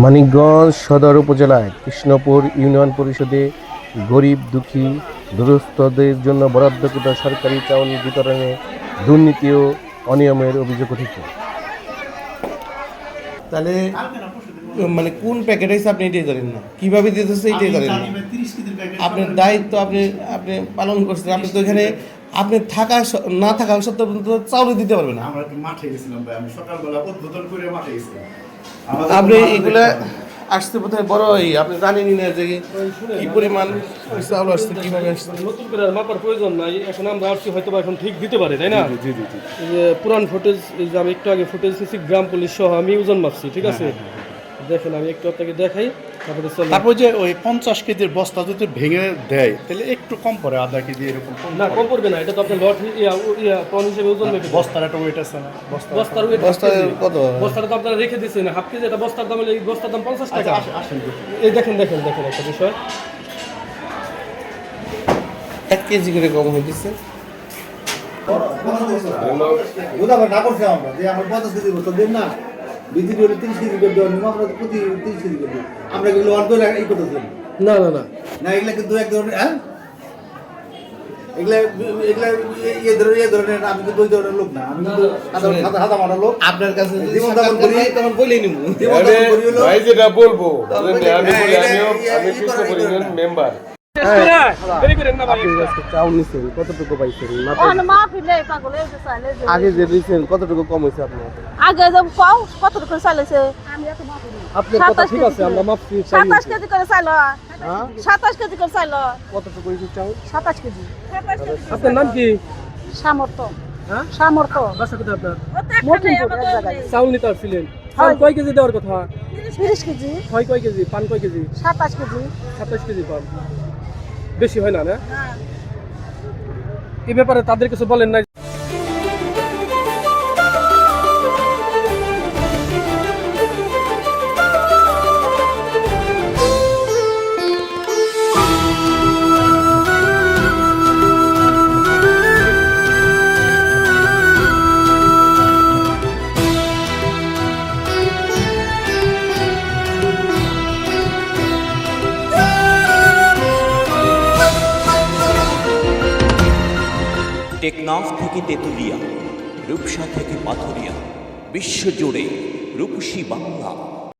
মানিকগঞ্জ সদর উপজেলায় কৃষ্ণপুর ইউনিয়ন পরিষদে গরিব দুঃখী দুরস্থদের জন্য বরাদ্দকৃত সরকারি চাউল বিতরণে দুর্নীতি ও অনিয়মের অভিযোগ উঠেছে। তাহলে মানে কোন প্যাকেট আছে আপনি এটাই জানেন না, কিভাবে দিতেছে এটাই জানেন না। আপনার দায়িত্ব আপনি আপনি পালন করছেন। আপনি তো এখানে আপনি থাকা না থাকা সত্ত্বেও চাউল দিতে পারবেন না। আমরা একটু মাঠে গেছিলাম ভাই, আমি সকালবেলা উদ্বোধন করে মাঠে গেছিলাম। আপনি এগুলা আসতে বোধহয় বড় আপনি জানেনই না যে কি পরিমাণ চাউল আসছে, কিভাবে আসছে। নতুন করে আর মাপার প্রয়োজন নাই, এখন আমরা আসছি হয়তো বা এখন ঠিক দিতে পারে, তাই না? এই যে পুরান ফুটেজ, এই যে আমি একটু আগে ফুটেজ নিয়েছি গ্রাম পুলিশ সহ, আমি ওজন মাপছি, ঠিক আছে? দেখেন আমি একটু আপনাকে দেখাই, তারপর যে ওই 50 কেজির বস্তা যদি ভেঙে দেয় তাহলে একটু কম পড়ে, আধা কেজি এরকম না কম পড়বে না, এটা তো আপনার লট টন হিসেবে ওজন মেপে বস্তার একটা ওয়েট আছে না, বস্তার ওয়েট বস্তা কত? বস্তাটা তো আপনারা রেখে দিচ্ছেন হাফ কেজি, এটা বস্তার দাম হলে এই বস্তার দাম 50 টাকা। এই দেখেন দেখেন দেখেন একটা বিষয়, 1 কেজি করে কম হয়ে গেছে। না করছে আমরা যে আমরা 50 কেজি বস্তা দেব না, বিদ্যুৎ হলে 30 কেজি করে দেওয়ার নিয়ম, আমরা প্রতি 30 কেজি করে দিই। আমরা এগুলো অর্ধ এই করতে দেব না না না না, এগুলা কিন্তু এক ধরনের এগুলা এগুলা এই ধরনের, আমি কিন্তু ওই ধরনের লোক না, আমি কিন্তু হাতা মারা লোক। আপনার কাছে যদি জীবন সরকার যাপন করি, নাই, তখন বলেই নিব। ভাই যেটা বলবো আমি কৃষ্ণপুর ইউনিয়ন মেম্বার। চাউল নিচ্ছেন কতটুকু পাইছেন? আগে যে দিয়েছেন কতটুকু কম হয়েছে আপনার? আগে যে পাও কতটুকু চাইলেছে? আপনার কথা ঠিক আছে, আমরা মাপছি। 27 কেজি করে চাইলো, হ্যাঁ 27 কেজি করে চাইলো, কতটুকু হয়েছে চাউল? 27 কেজি। আপনার নাম কি? সামর্থ্য, হ্যাঁ সামর্থ্য। বাসা কোথায় আপনার? মতিনপুর এক জায়গায়। চাউল নিতে আসছিলেন, চাউল কয় কেজি দেওয়ার কথা? 30 কেজি, হয় কয় কেজি? পান কয় কেজি? 27 কেজি। 27 কেজি পান, বেশি হয় না না? এই ব্যাপারে তাদের কিছু বলেন না? টেকনাফ থেকে তেঁতুলিয়া, রূপসা থেকে পাথুরিয়া, বিশ্বজুড়ে রূপসী বাংলা।